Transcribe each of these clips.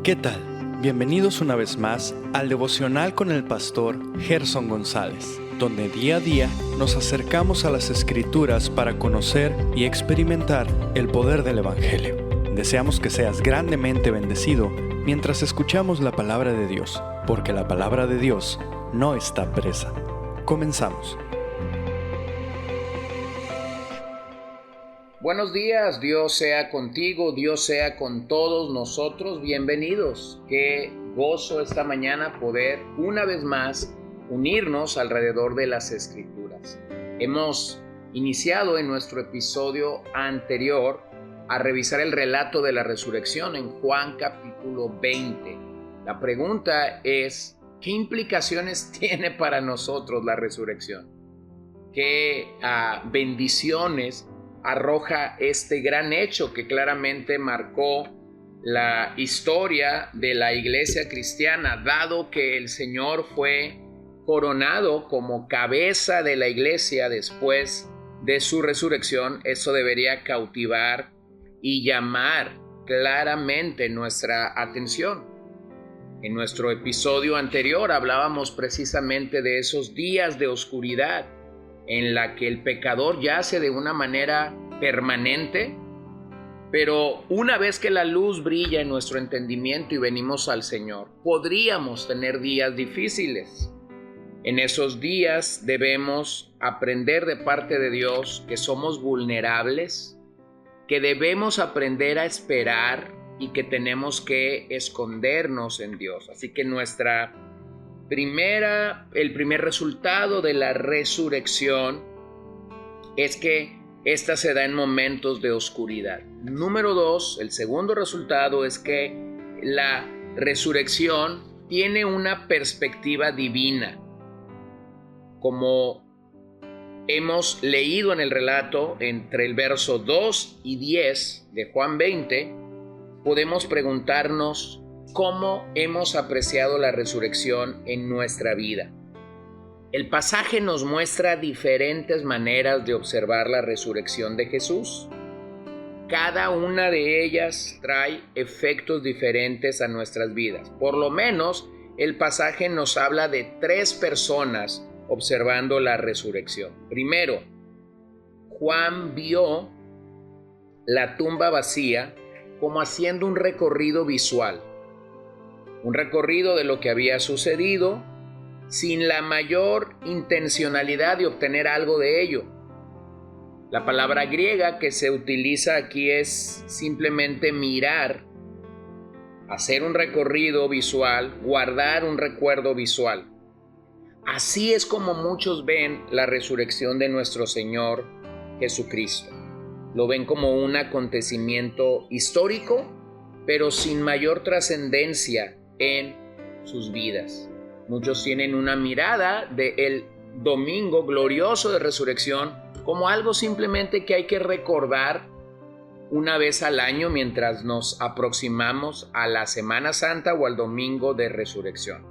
¿Qué tal? Bienvenidos una vez más al devocional con el pastor Gerson González, donde día a día nos acercamos a las Escrituras para conocer y experimentar el poder del Evangelio. Deseamos que seas grandemente bendecido mientras escuchamos la palabra de Dios, porque la palabra de Dios no está presa. Comenzamos. Buenos días, Dios sea contigo, Dios sea con todos nosotros, bienvenidos. Qué gozo esta mañana poder una vez más unirnos alrededor de las Escrituras. Hemos iniciado en nuestro episodio anterior a revisar el relato de la resurrección en Juan capítulo 20. La pregunta es, ¿qué implicaciones tiene para nosotros la resurrección? ¿Qué bendiciones arroja este gran hecho que claramente marcó la historia de la iglesia cristiana, dado que el Señor fue coronado como cabeza de la iglesia después de su resurrección? Eso debería cautivar y llamar claramente nuestra atención. En nuestro episodio anterior hablábamos precisamente de esos días de oscuridad en la que el pecador yace de una manera permanente, pero una vez que la luz brilla en nuestro entendimiento y venimos al Señor, podríamos tener días difíciles. En esos días debemos aprender de parte de Dios que somos vulnerables, que debemos aprender a esperar y que tenemos que escondernos en Dios. Así que el primer resultado de la resurrección es que esta se da en momentos de oscuridad. Número 2, el segundo resultado es que la resurrección tiene una perspectiva divina. Como hemos leído en el relato entre el verso 2 y 10 de Juan 20, podemos preguntarnos cómo hemos apreciado la resurrección en nuestra vida. El pasaje nos muestra diferentes maneras de observar la resurrección de Jesús. Cada una de ellas trae efectos diferentes a nuestras vidas. Por lo menos, el pasaje nos habla de 3 personas observando la resurrección. Primero, Juan vio la tumba vacía como haciendo un recorrido visual. Un recorrido de lo que había sucedido sin la mayor intencionalidad de obtener algo de ello. La palabra griega que se utiliza aquí es simplemente mirar, hacer un recorrido visual, guardar un recuerdo visual. Así es como muchos ven la resurrección de nuestro Señor Jesucristo. Lo ven como un acontecimiento histórico, pero sin mayor trascendencia en sus vidas. Muchos tienen una mirada del domingo glorioso de resurrección como algo simplemente que hay que recordar una vez al año mientras nos aproximamos a la Semana Santa o al domingo de resurrección.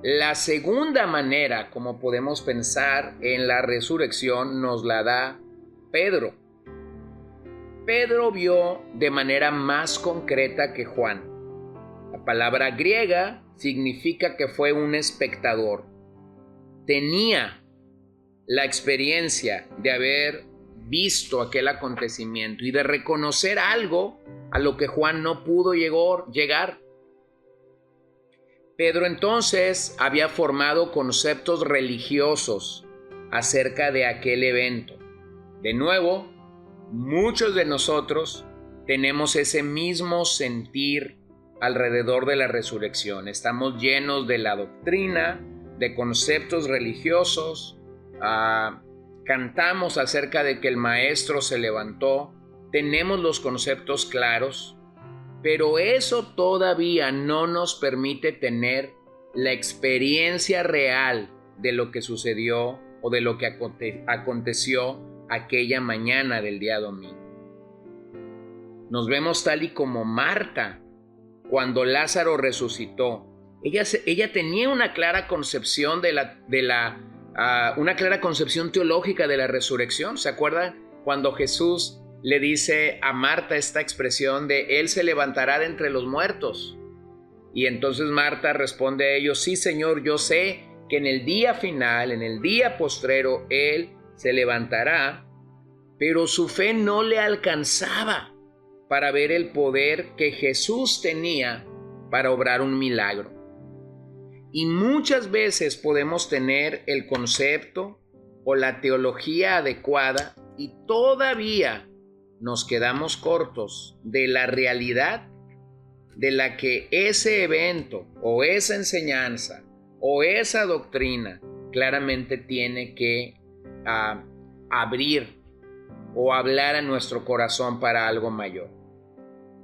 La segunda manera como podemos pensar en la resurrección nos la da Pedro. Pedro vio de manera más concreta que Juan. La palabra griega significa que fue un espectador. Tenía la experiencia de haber visto aquel acontecimiento y de reconocer algo a lo que Juan no pudo llegar. Pedro entonces había formado conceptos religiosos acerca de aquel evento. De nuevo, muchos de nosotros tenemos ese mismo sentir alrededor de la resurrección. Estamos llenos de la doctrina, de conceptos religiosos, cantamos acerca de que el maestro se levantó, tenemos los conceptos claros, pero eso todavía no nos permite tener la experiencia real de lo que sucedió o de lo que aconteció aquella mañana del día domingo. Nos vemos tal y como Marta cuando Lázaro resucitó. Ella tenía una clara concepción una clara concepción teológica de la resurrección. ¿Se acuerdan cuando Jesús le dice a Marta esta expresión de Él se levantará de entre los muertos? Y entonces Marta responde a ellos: sí, Señor, yo sé que en el día final, en el día postrero, Él se levantará, pero su fe no le alcanzaba para ver el poder que Jesús tenía para obrar un milagro. Y muchas veces podemos tener el concepto o la teología adecuada y todavía nos quedamos cortos de la realidad de la que ese evento o esa enseñanza o esa doctrina claramente tiene que abrir o hablar a nuestro corazón para algo mayor.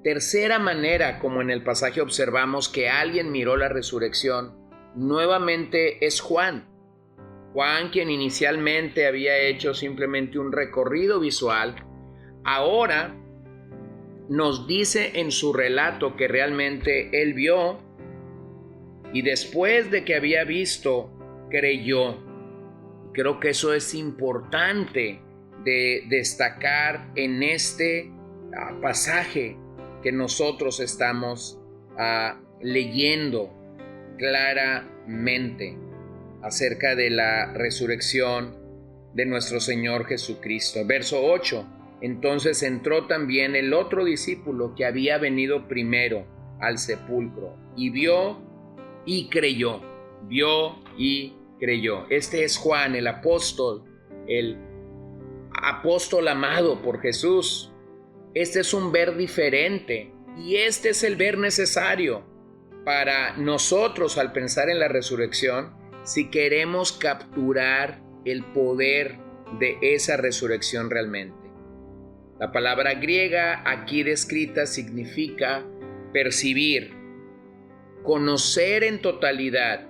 Tercera manera, como en el pasaje observamos que alguien miró la resurrección, nuevamente es Juan. Juan, quien inicialmente había hecho simplemente un recorrido visual, ahora nos dice en su relato que realmente él vio y después de que había visto, creyó. Creo que eso es importante de destacar en este pasaje que nosotros estamos leyendo claramente acerca de la resurrección de nuestro Señor Jesucristo. Verso 8. Entonces entró también el otro discípulo que había venido primero al sepulcro y vio y creyó. Vio y creyó. Este es Juan, el apóstol amado por Jesús. Este es un ver diferente y este es el ver necesario para nosotros al pensar en la resurrección si queremos capturar el poder de esa resurrección realmente. La palabra griega aquí descrita significa percibir, conocer en totalidad,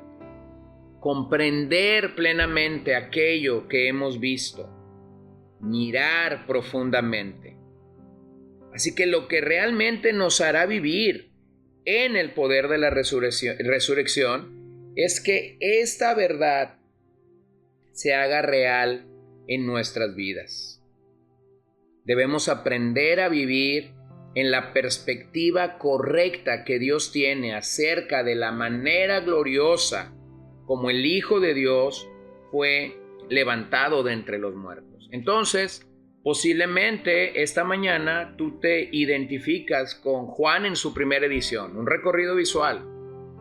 comprender plenamente aquello que hemos visto, mirar profundamente. Así que lo que realmente nos hará vivir en el poder de la resurrección es que esta verdad se haga real en nuestras vidas. Debemos aprender a vivir en la perspectiva correcta que Dios tiene acerca de la manera gloriosa como el Hijo de Dios fue levantado de entre los muertos. Entonces, posiblemente esta mañana tú te identificas con Juan en su primera edición, un recorrido visual,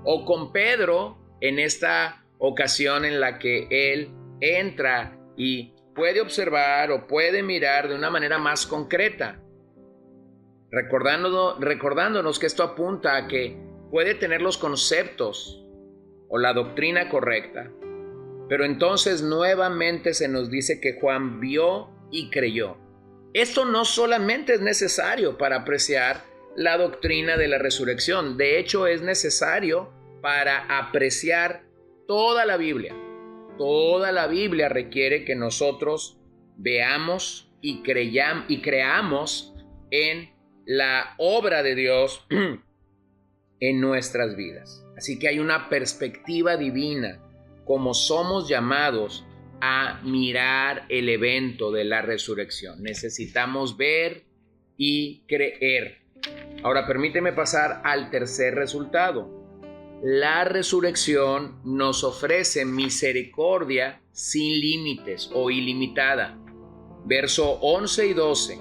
o con Pedro en esta ocasión en la que él entra y puede observar o puede mirar de una manera más concreta, recordándonos que esto apunta a que puede tener los conceptos o la doctrina correcta, pero entonces nuevamente se nos dice que Juan vio y creyó. Esto no solamente es necesario para apreciar la doctrina de la resurrección, de hecho es necesario para apreciar toda la Biblia. Toda la Biblia requiere que nosotros veamos y creamos en la obra de Dios en nuestras vidas. Así que hay una perspectiva divina, como somos llamados a mirar el evento de la resurrección. Necesitamos ver y creer. Ahora permíteme pasar al tercer resultado. La resurrección nos ofrece misericordia sin límites o ilimitada. Verso 11 y 12.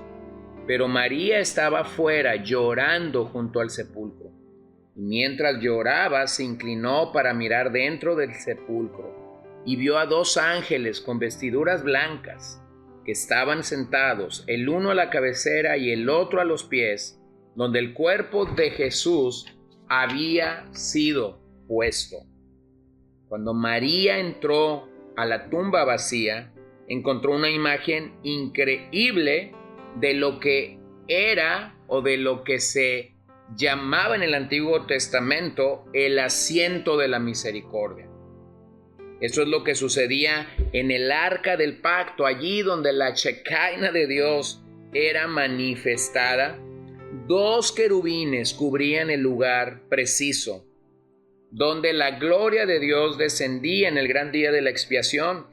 Pero María estaba fuera llorando junto al sepulcro. Y mientras lloraba se inclinó para mirar dentro del sepulcro y vio a dos ángeles con vestiduras blancas que estaban sentados, el uno a la cabecera y el otro a los pies, donde el cuerpo de Jesús había sido puesto. Cuando María entró a la tumba vacía, encontró una imagen increíble de lo que era o de lo que se llamaba en el Antiguo Testamento el asiento de la misericordia. Eso es lo que sucedía en el arca del pacto, allí donde la Shekinah de Dios era manifestada. Dos querubines cubrían el lugar preciso, donde la gloria de Dios descendía en el gran día de la expiación.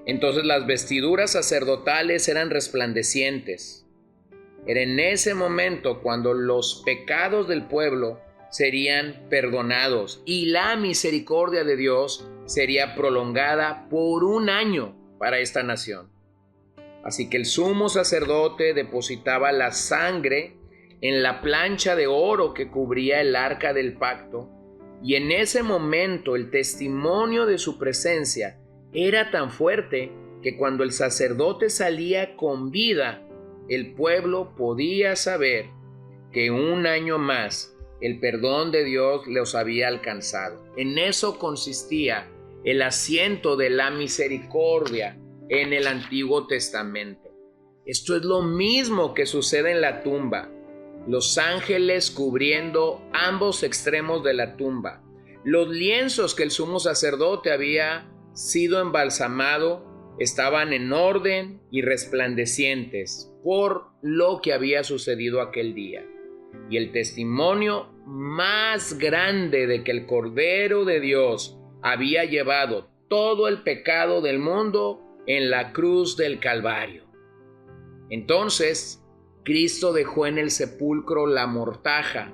Entonces las vestiduras sacerdotales eran resplandecientes. Era en ese momento cuando los pecados del pueblo serían perdonados y la misericordia de Dios sería prolongada por 1 año para esta nación. Así que el sumo sacerdote depositaba la sangre en la plancha de oro que cubría el arca del pacto, y en ese momento el testimonio de su presencia era tan fuerte que cuando el sacerdote salía con vida, el pueblo podía saber que 1 año más el perdón de Dios los había alcanzado. En eso consistía el asiento de la misericordia en el Antiguo Testamento. Esto es lo mismo que sucede en la tumba. Los ángeles cubriendo ambos extremos de la tumba. Los lienzos que el sumo sacerdote había sido embalsamado estaban en orden y resplandecientes por lo que había sucedido aquel día. Y el testimonio más grande de que el Cordero de Dios había llevado todo el pecado del mundo en la cruz del Calvario. Entonces, Cristo dejó en el sepulcro la mortaja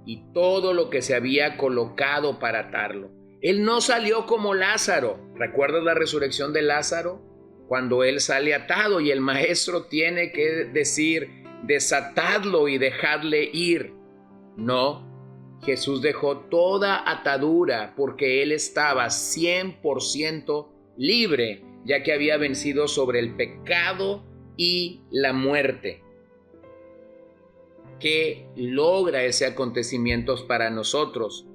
y todo lo que se había colocado para atarlo. Él no salió como Lázaro. ¿Recuerdas la resurrección de Lázaro? Cuando él sale atado y el maestro tiene que decir, desatadlo y dejadle ir. No, Jesús dejó toda atadura porque él estaba 100% libre, ya que había vencido sobre el pecado y la muerte. ¿Qué logra ese acontecimiento para nosotros?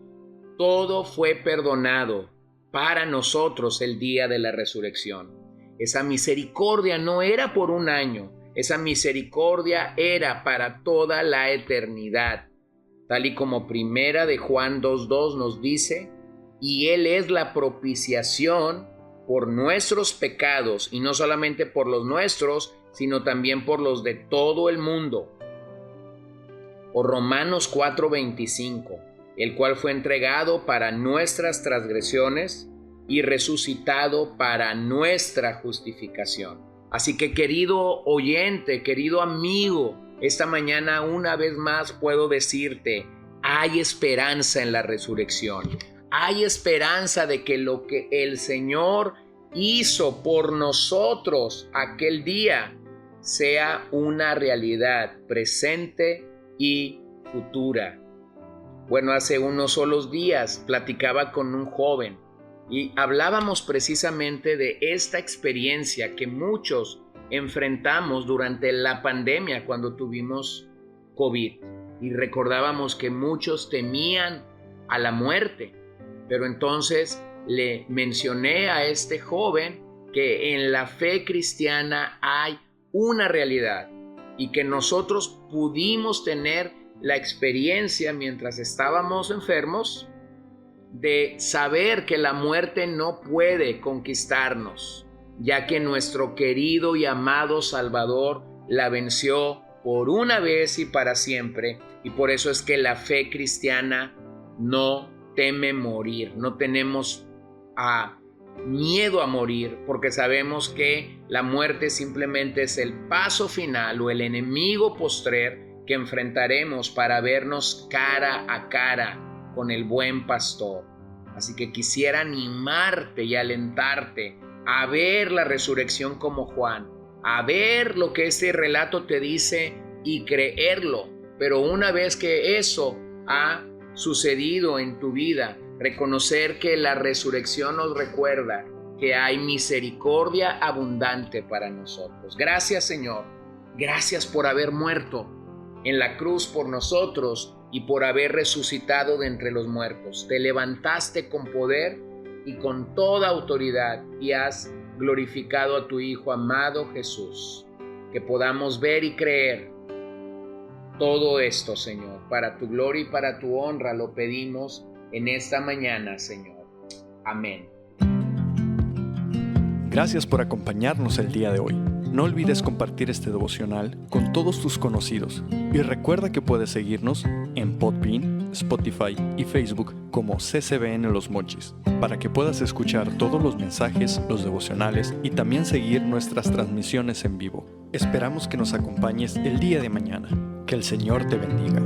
Todo fue perdonado para nosotros el día de la resurrección. Esa misericordia no era por 1 año, esa misericordia era para toda la eternidad. Tal y como Primera de Juan 2:2 nos dice, y Él es la propiciación por nuestros pecados, y no solamente por los nuestros, sino también por los de todo el mundo. O Romanos 4:25, el cual fue entregado para nuestras transgresiones y resucitado para nuestra justificación. Así que, querido oyente, querido amigo, esta mañana una vez más puedo decirte, hay esperanza en la resurrección. Hay esperanza de que lo que el Señor hizo por nosotros aquel día sea una realidad presente y futura. Bueno, hace unos solos días platicaba con un joven y hablábamos precisamente de esta experiencia que muchos enfrentamos durante la pandemia cuando tuvimos COVID. Y recordábamos que muchos temían a la muerte. Pero entonces le mencioné a este joven que en la fe cristiana hay una realidad y que nosotros pudimos tener la experiencia mientras estábamos enfermos de saber que la muerte no puede conquistarnos, ya que nuestro querido y amado Salvador la venció por una vez y para siempre, y por eso es que la fe cristiana no teme morir, no tenemos miedo a morir, porque sabemos que la muerte simplemente es el paso final o el enemigo postrer que enfrentaremos para vernos cara a cara con el buen pastor. Así que quisiera animarte y alentarte a ver la resurrección como Juan, a ver lo que este relato te dice y creerlo. Pero una vez que eso ha sucedido en tu vida, reconocer que la resurrección nos recuerda que hay misericordia abundante para nosotros. Gracias, Señor. Gracias por haber muerto en la cruz por nosotros y por haber resucitado de entre los muertos. Te levantaste con poder y con toda autoridad y has glorificado a tu Hijo amado Jesús. Que podamos ver y creer todo esto, Señor, para tu gloria y para tu honra lo pedimos en esta mañana, Señor. Amén. Gracias por acompañarnos el día de hoy. No olvides compartir este devocional con todos tus conocidos y recuerda que puedes seguirnos en Podbean, Spotify y Facebook como CCBN Los Mochis para que puedas escuchar todos los mensajes, los devocionales y también seguir nuestras transmisiones en vivo. Esperamos que nos acompañes el día de mañana. Que el Señor te bendiga.